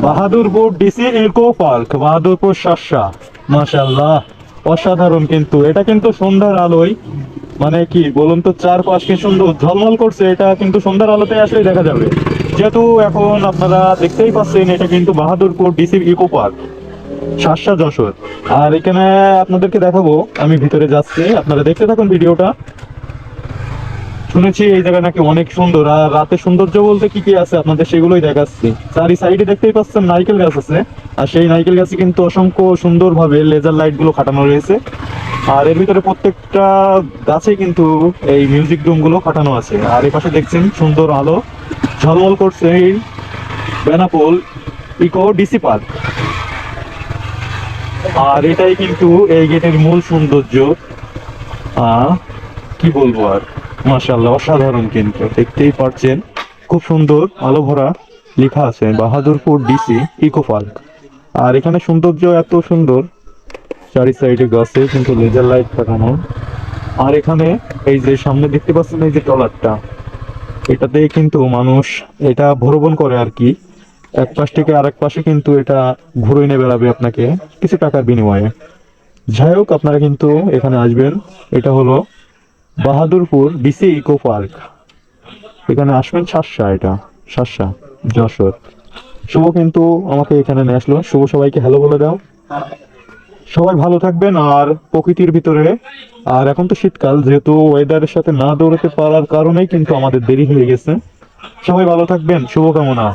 Bahadurpur DC eco park, Bahadurpur শাসা। মাশাআল্লাহ, অসাধারণ। কিন্তু এটা কিন্তু সন্ধ্যার আলোয়, মানে কি বলুন তো, চারপাশ কি সুন্দর ঝলমল করছে। এটা কিন্তু সন্ধ্যার আলোতে আসলেই দেখা যাবে। যেহেতু এখন আপনারা দেখতেই পাচ্ছেন, এটা কিন্তু Bahadurpur DC eco park, শাসা, Jessore. আর এখানে আপনাদেরকে দেখাবো, আমি ভিতরে যাচ্ছি, আপনারা দেখতে থাকুন ভিডিওটা। শুনেছি এই জায়গা নাকি অনেক সুন্দর। আর রাতে সৌন্দর্য বলতে কি কি আছে আপনাদের সেগুলোই দেখাচ্ছি। চারি সাইডে দেখতেই পাচ্ছেন নারকেল গাছ আছে। আর সেই নারকেল গাছে কিন্তু অসংখ্য সুন্দরভাবে লেজার লাইট গুলো খাটানো রয়েছে। আর এর ভিতরে প্রত্যেকটা গাছে কিন্তু এই মিউজিক রুম গুলো খাটানো আছে। আর এই পাশে দেখছেন সুন্দর আলো ঝলমল করছে এই বেনাপোল ইকো ডিসি পার্ক। আর এটাই কিন্তু এই গেটের মূল সৌন্দর্য। কি বলবো আর, মাশাআল্লাহ, অসাধারণ। কিন্তু দেখতেই পাচ্ছেন খুব সুন্দর আলো ভরা লেখা আছে বাহাদুরপুর ডিসি ইকো পার্ক। আর এখানে সৌন্দর্য এত সুন্দর, চারি সাইডে গাছে কিন্তু লেজার লাইট লাগানো। আর এখানে এই যে সামনে দেখতে পাচ্ছেন এই যে ট্রলারটা, এটাতে কিন্তু মানুষ এটা ভ্রমণ করে আর কি। এক পাশ থেকে আরেক পাশে কিন্তু এটা ঘুরে এনে বেড়াবে আপনাকে কিছু টাকার বিনিময়ে। যাই হোক, আপনারা কিন্তু এখানে আসবেন। এটা হলো বাহাদুরপুর ডিসি ইকো পার্ক। এখানে আসবেন শাসা, এটা শাসা, যশোর। শুভ কিন্তু আমাকে এখানে নিয়ে আসলো। শুভ, সবাইকে হ্যালো বলে দাও। সবাই ভালো থাকবেন আর প্রকৃতির ভিতরে। আর এখন তো শীতকাল, যেহেতু ওয়েদারের সাথে না দৌড়াতে পারার কারণেই কিন্তু আমাদের দেরি হয়ে গেছে। সবাই ভালো থাকবেন, শুভকামনা।